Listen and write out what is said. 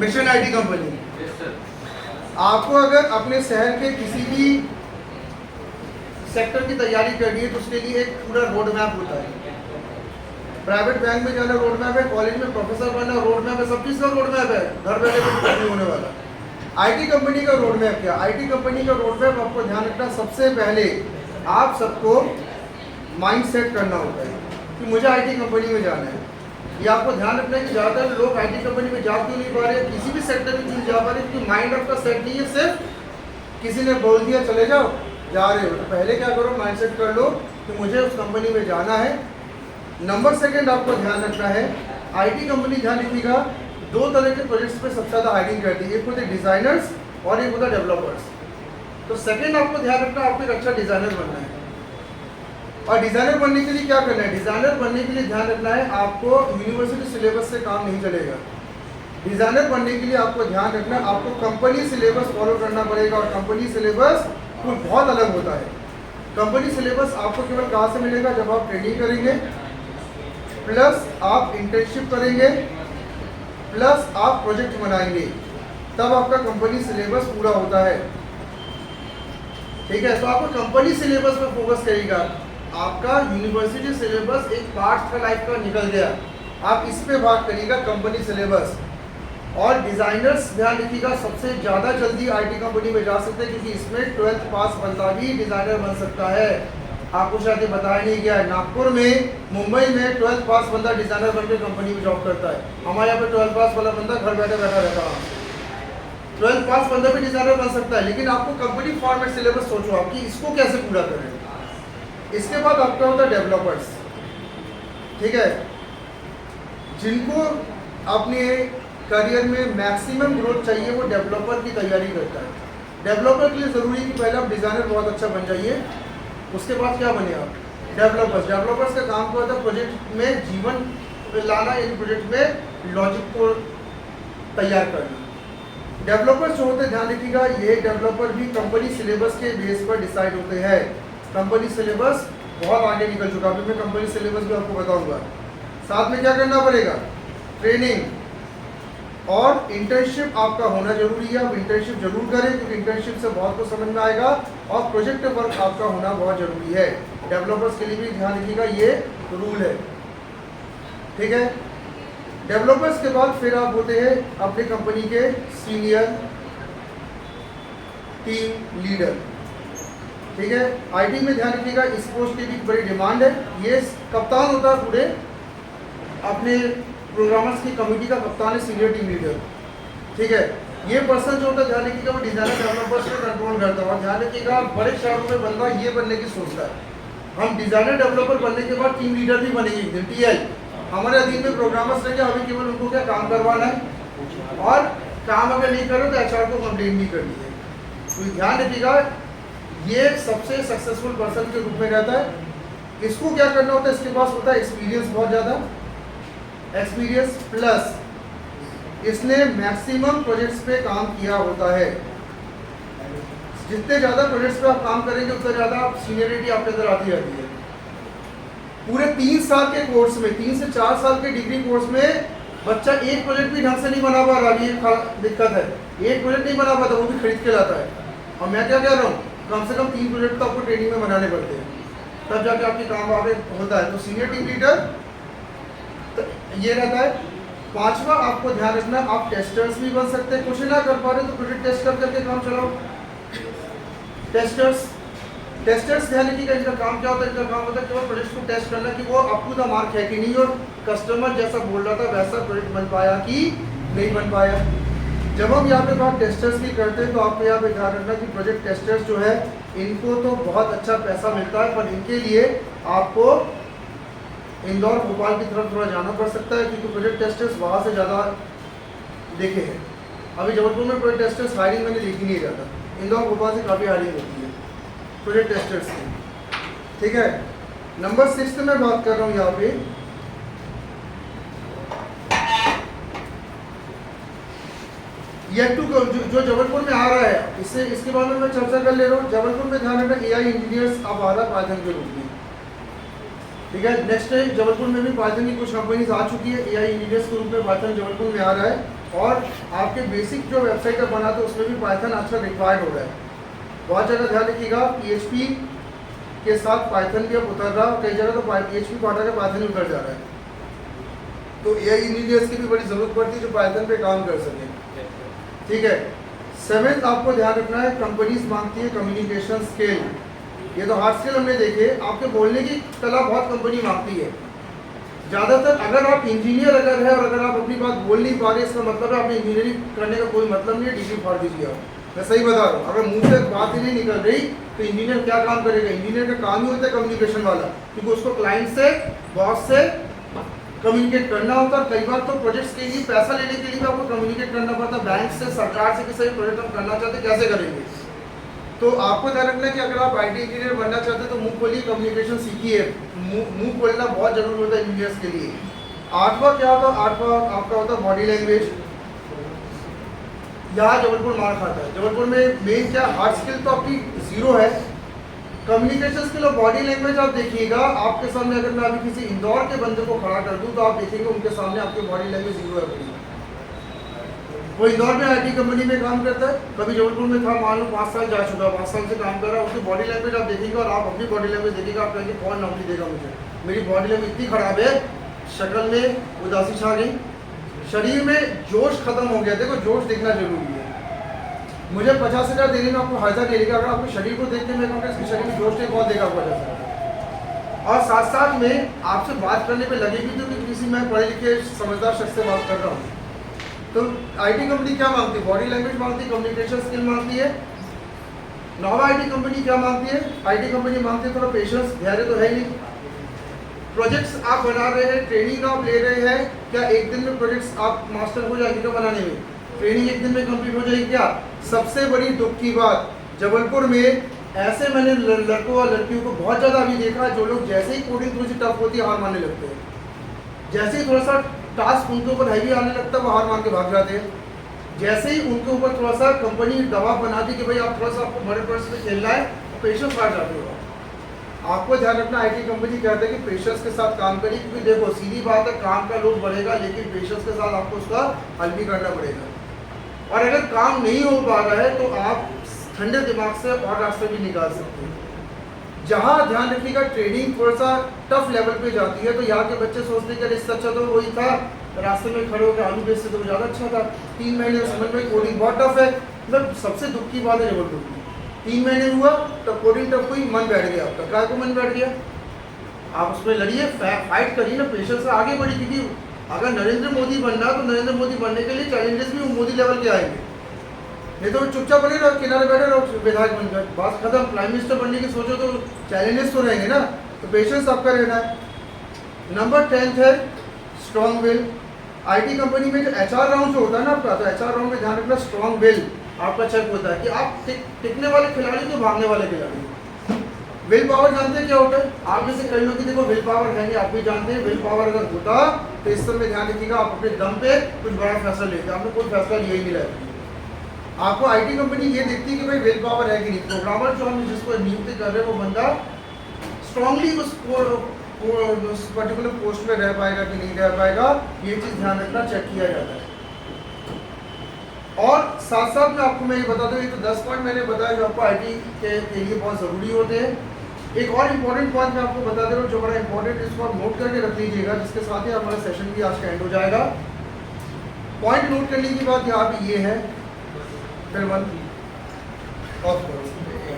Mission IT company. आपको अगर अपने शहर के किसी भी सेक्टर की तैयारी करनी है तो उसके लिए एक पूरा रोड मैप होता है। प्राइवेट बैंक में जाना रोड मैप है, कॉलेज में प्रोफेसर बनना रोड मैप है, सब चीज़ का रोड मैप है, घर बैठे कुछ नहीं होने वाला। आईटी कंपनी का रोड मैप क्या? आईटी कंपनी का रोड मैप आपको ध्यान रखना, सबसे पहले आप सबको माइंड सेट करना होता है कि मुझे आईटी कंपनी में जाना है। ये आपको ध्यान रखना है कि ज़्यादातर लोग आईटी कंपनी में जा क्यों नहीं पा रहे, किसी भी सेक्टर में क्यों जा पा रहे, क्योंकि माइंड आपका सेट नहीं है। सिर्फ किसी ने बोल दिया चले जाओ, जा रहे हो, तो पहले क्या करो, माइंड सेट कर लो कि मुझे उस कंपनी में जाना है। नंबर सेकंड आपको ध्यान रखना है, आईटी कंपनी ध्यान रखिएगा, दो तरह के प्रोजेक्ट्स पे सबसे ज़्यादा हायरिंग करती है, एक होते डिज़ाइनर्स और एक होता डेवलपर्स। तो सेकंड आपको ध्यान रखना, आपको एक अच्छा डिज़ाइनर बनना है। और डिज़ाइनर बनने के लिए क्या करना है? डिज़ाइनर बनने के लिए ध्यान रखना है, आपको यूनिवर्सिटी सिलेबस से काम नहीं चलेगा। डिज़ाइनर बनने के लिए आपको ध्यान रखना है, आपको कंपनी सिलेबस फॉलो करना पड़ेगा, और कंपनी सिलेबस वो बहुत अलग होता है। कंपनी सिलेबस आपको केवल कहाँ से मिलेगा? जब आप ट्रेनिंग करेंगे, प्लस आप इंटर्नशिप करेंगे, प्लस आप प्रोजेक्ट बनाएंगे, तब आपका कंपनी सिलेबस पूरा होता है। ठीक है, तो आपको कंपनी सिलेबस पर फोकस करेगा। आपका यूनिवर्सिटी सिलेबस एक पार्ट का लाइफ का निकल गया, आप इस पे बात करिएगा कंपनी सिलेबस। और डिज़ाइनर्स ध्यान रखिएगा, सबसे ज़्यादा जल्दी आईटी कंपनी में जा सकते हैं, क्योंकि इसमें 12th पास बंदा भी डिज़ाइनर बन सकता है। आपको शायद बताया नहीं गया है, नागपुर में, मुंबई में 12th पास बंदा डिज़ाइनर बनकर कंपनी में जॉब करता है। हमारे यहाँ पे 12th पास वाला बंदा घर बैठे बैठा रहता है। 12th पास बंदा भी डिज़ाइनर बन सकता है, लेकिन आपको कंपनी फॉर्मेट सिलेबस सोचो आप कि इसको कैसे पूरा करें। इसके बाद आपका होता है डेवलपर्स। ठीक है, जिनको अपने करियर में मैक्सिमम ग्रोथ चाहिए वो डेवलपर की तैयारी करता है। डेवलपर के लिए ज़रूरी है कि पहले आप डिज़ाइनर बहुत अच्छा बन जाइए, उसके बाद क्या बने आप? डेवलपर्स। डेवलपर्स का काम क्या होता है? प्रोजेक्ट में जीवन लाना, इन प्रोजेक्ट में लॉजिक को तैयार करना। डेवलपर्स जो होते हैं, ध्यान रखिएगा, ये डेवलपर भी कंपनी सिलेबस के बेस पर डिसाइड होते हैं। कंपनी सिलेबस बहुत आगे निकल चुका है, अभी मैं कंपनी सिलेबस भी आपको बताऊंगा। साथ में क्या करना पड़ेगा? ट्रेनिंग और इंटर्नशिप आपका होना जरूरी है। आप इंटर्नशिप जरूर करें, क्योंकि इंटर्नशिप से बहुत कुछ समझ में आएगा, और प्रोजेक्ट वर्क आपका होना बहुत जरूरी है। डेवलपर्स के लिए भी ध्यान रखिएगा, ये रूल है। ठीक है, डेवलपर्स के बाद फिर आप होते हैं अपनी कंपनी के सीनियर टीम लीडर। ठीक है, आईटी में ध्यान रखिएगा, इस पोस्ट की भी बड़ी डिमांड है। ये कप्तान होता है पूरे अपने प्रोग्रामर्स की कमेटी का, कप्तान है सीनियर टीम लीडर। ठीक है, ये पर्सन जो होता है, ध्यान रखिएगा, वो डिजाइनर डेवलपर्स पे कंट्रोल करता है। और ध्यान रखिएगा, बड़े शहरों में बंदा ये बनने की सोचता है, हम डिजाइनर डेवलपर बनने के बाद टीम लीडर भी बनेंगे एक दिन, टीआई। हमारे अधीन में प्रोग्रामर्स रहेंगे, हमें केवल उनको क्या काम करवाना है, और काम अगर नहीं करो तो एचआर को कंप्लेन भी करनी है। तो ध्यान रखिएगा, ये सबसे सक्सेसफुल पर्सन के रूप में रहता है। इसको क्या करना होता है? इसके पास होता है एक्सपीरियंस, बहुत ज़्यादा एक्सपीरियंस, प्लस इसने मैक्सिमम प्रोजेक्ट्स पे काम किया होता है। जितने ज़्यादा प्रोजेक्ट्स पे आप काम करेंगे, उतना ज़्यादा सीनियरिटी आपके अंदर आती रहती है। पूरे 3 साल के कोर्स में, 3 से 4 साल के डिग्री कोर्स में, बच्चा एक प्रोजेक्ट भी ढंग से नहीं बना पा रहा, ये दिक्कत है। एक प्रोजेक्ट नहीं बना पाता, वो भी खरीद के लाता है। और मैं क्या कह रहा हूँ, कम से कम 3 प्रोजेक्ट तो आपको ट्रेनिंग में बनाने पड़ते हैं, तब जाके आपके काम आगे होता है। तो सीनियर टीम लीडर तो ये रहता है। 5वां आपको ध्यान रखना, आप टेस्टर्स भी बन सकते हैं। कुछ ना कर पा रहे तो प्रोजेक्ट टेस्ट कर करके काम चलाओ। टेस्टर्स ध्यान रखिएगा, इनका काम क्या होता है? इनका काम होता है केवल प्रोजेक्ट को टेस्ट करना कि वो अप टू द मार्क है कि नहीं, और कस्टमर जैसा बोल रहा था वैसा प्रोजेक्ट बन पाया कि नहीं बन पाया। जब हम यहाँ पे बात टेस्टर्स की करते हैं, तो आपको यहाँ पे ध्यान रखना कि प्रोजेक्ट टेस्टर्स जो है, इनको तो बहुत अच्छा पैसा मिलता है, पर इनके लिए आपको इंदौर भोपाल की तरफ थोड़ा जाना पड़ सकता है, क्योंकि प्रोजेक्ट टेस्टर्स वहाँ से ज़्यादा देखे हैं। अभी जबलपुर में प्रोजेक्ट टेस्टर्स हायरिंग मैंने देखी नहीं जाता, इंदौर भोपाल से काफ़ी हायरिंग होती है प्रोजेक्ट टेस्टर्स की। ठीक है, नंबर 6 में बात कर रहा हूँ यहाँ पे, जो जबलपुर में आ रहा है, इसके बारे में मैं चर्चा कर ले रहा हूँ। जबलपुर में ध्यान रखना, एआई इंजीनियर्स अब आ रहा है पाइथन के रूप में। ठीक है, नेक्स्ट टाइम जबलपुर में भी पाइथन की कुछ कंपनीज आ चुकी है, एआई इंजीनियर्स के रूप में पाइथन जबलपुर में आ रहा है। और आपके बेसिक जो वेबसाइट का बना था उसमें भी पाइथन आजकल रिक्वायर्ड हो रहा है। बहुत जगह ध्यान रखिएगा, PHP के साथ पाइथन भी अब उतर रहा है, कई जगह तो PHP को हटा के पाइथन उतर जा रहा है। तो AI इंजीनियर्स की भी बड़ी ज़रूरत पड़ती है जो पाइथन पे काम कर सकें। ठीक है। 7th आपको ध्यान रखना है, कंपनीज मांगती है कम्युनिकेशन स्किल। ये तो हार्ड स्किल हमने देखे, आपके बोलने की कला बहुत कंपनी मांगती है। ज़्यादातर अगर आप इंजीनियर अगर है और अगर आप अपनी बात बोल नहीं पा रहे, इसका मतलब है आपने इंजीनियरिंग करने का कोई मतलब नहीं है, डिग्री फाड़ दीजिए आप। मैं सही बता रहा हूँ, अगर मुंह से बात ही नहीं निकल रही तो इंजीनियर क्या काम करेगा? इंजीनियर का काम ही होता है कम्युनिकेशन वाला, क्योंकि उसको क्लाइंट से, बॉस से कम्युनिकेट करना होता है। कई बार तो प्रोजेक्ट्स के लिए पैसा लेने के लिए भी आपको कम्युनिकेट करना पड़ता है, बैंक से, सरकार से, किसी भी प्रोजेक्ट हम करना चाहते हैं कैसे करेंगे। तो आपको ध्यान रखना है कि अगर आप IT इंजीनियर बनना चाहते हैं तो मुंह खोलिए, कम्युनिकेशन सीखिए। मुंह खोलना बहुत जरूरी होता है इंजीनियर्स के लिए। 8वां क्या होता है? 8वां आपका होता है बॉडी लैंग्वेज। यहाँ जबलपुर मार खाता है। जबलपुर में मेन क्या, हार्ड स्किल तो आपकी जीरो है, कम्युनिकेशन स्किल और बॉडी लैंग्वेज आप देखिएगा। आपके सामने अगर मैं अभी किसी इंदौर के बंदे को खड़ा कर दूं तो आप देखेंगे उनके सामने आपकी बॉडी लैंग्वेज जीरो है बड़ी। वो इंदौर में IT कंपनी में काम करता है, कभी जबलपुर में था, मान लो 5 साल जा चुका है, 5 साल से काम कर रहा है, उसकी बॉडी लैंग्वेज आप देखेंगे और आप अपनी बॉडी लैंग्वेज देखिएगा, आप कहेंगे कौन नौकरी देगा मुझे, मेरी बॉडी लैंग्वेज इतनी खराब है, शक्ल में उदासी छा गई, शरीर में जोश खत्म हो गया। देखो जोश दिखना जरूरी है। मुझे 50,000 देने में आपको फायदा नहीं लेगा, अगर आपके शरीर को देख के मैं कहूँगा इसके शरीर में जोश नहीं, बहुत देगा 50,000। और साथ साथ में आपसे बात करने पे लगेगी तो कि किसी मैं पढ़े लिखे समझदार शख्स से बात कर रहा हूँ। तो IT कंपनी क्या मांगती है? बॉडी लैंग्वेज मांगती है, कम्युनिकेशन स्किल मांगती है। नॉर्मल IT कंपनी क्या मांगती है? IT कंपनी मांगती है थोड़ा पेशेंस, धैर्य तो है ही नहीं। प्रोजेक्ट्स आप बना रहे हैं, ट्रेनिंग आप ले रहे हैं, क्या एक दिन में प्रोजेक्ट्स आप मास्टर हो जाएंगे क्या बनाने में? ट्रेनिंग एक दिन में कंप्लीट हो जाएगी क्या? सबसे बड़ी दुख की बात, जबलपुर में ऐसे मैंने लड़कों और लड़कियों को बहुत ज़्यादा अभी देखा जो लोग जैसे ही कोडिंग थोड़ी सी टफ होती है हार मानने लगते हैं, जैसे ही थोड़ा सा टास्क उनके ऊपर हैवी आने लगता है वो हार मान के भाग जाते हैं। जैसे ही उनके ऊपर थोड़ा सा कंपनी दबाव बनाती कि भाई आप थोड़ा सा आपको बड़े पर्स में खेलना है, तो पेशेंस हार जाते हो। आपको ध्यान रखना, IT कंपनी कहते हैं कि पेशेंस के साथ काम करिए, क्योंकि देखो सीधी बात है, काम का लोड बढ़ेगा लेकिन पेशेंस के साथ आपको उसका हल भी करना पड़ेगा। और अगर काम नहीं हो पा रहा है तो आप ठंडे दिमाग से और रास्ते भी निकाल सकते हैं। जहाँ ध्यान रखिएगा ट्रेनिंग थोड़ा सा टफ लेवल पे जाती है तो यहाँ के बच्चे सोचते हैं कि इससे अच्छा तो वही था, रास्ते में खड़े होकर आलू बेचते तो ज़्यादा अच्छा था। 3 महीने समझ में कोडिंग बहुत टफ है। मतलब सबसे दुख की बात है जबलपुर की, 3 महीने हुआ तो कोडिंग टफ हुई, मन बैठ गया आपका। क्या को मन बैठ गया? आप उसमें लड़िए, फाइट करिए ना, पेशेंस से आगे बढ़िए। क्योंकि अगर नरेंद्र मोदी बनना तो नरेंद्र मोदी बनने के लिए चैलेंजेस भी मोदी लेवल के आएंगे, नहीं तो चुपचाप बने रहो, किनारे बैठे रहो विधायक बनकर, बात खत्म। प्राइम मिनिस्टर बनने की सोचो तो चैलेंजेस तो रहेंगे ना, तो पेशेंस आपका रहना है। नंबर 10 है स्ट्रॉन्ग विल। IT कंपनी में जो HR राउंड जो होता है ना आपका, तो HR राउंड में ध्यान रखना स्ट्रॉन्ग विल आपका चेक होता है कि आप टिकने वाले खिलाड़ी तो भागने वाले खिलाड़ी। विल पावर जानते हैं क्या होता है? आप में से कई लोग की देखो विल पावर है नहीं, आप भी जानते हैं। विल पावर अगर होता तो इस समय ध्यान रखिएगा आप अपने दम पे कुछ बड़ा फैसला लेते, आपने कोई फैसला लिया ही नहीं रहा। आपको IT कंपनी ये देखती है कि भाई विल पावर है कि नहीं। प्रोग्रामर जो हम जिसको नियुक्त कर रहे हैं वो बंदा स्ट्रांगली उस पर्टिकुलर पोस्ट में रह पाएगा कि नहीं रह पाएगा, ये चीज़ ध्यान रखना, चेक किया जाता है। और साथ साथ में आपको मैं ये बता दूँ, ये तो 10 पॉइंट मैंने बताया जो आपको IT के लिए बहुत ज़रूरी होते हैं। एक और इम्पॉर्टेंट पॉइंट मैं आपको बता दे रहा हूँ जो बड़ा इंपॉर्टेंट, इसको आप नोट करके रख लीजिएगा, जिसके साथ ही हमारा सेशन भी आज का एंड हो जाएगा। पॉइंट नोट करने की बात यहाँ पे ये है, फिर 1 ऑफ करो।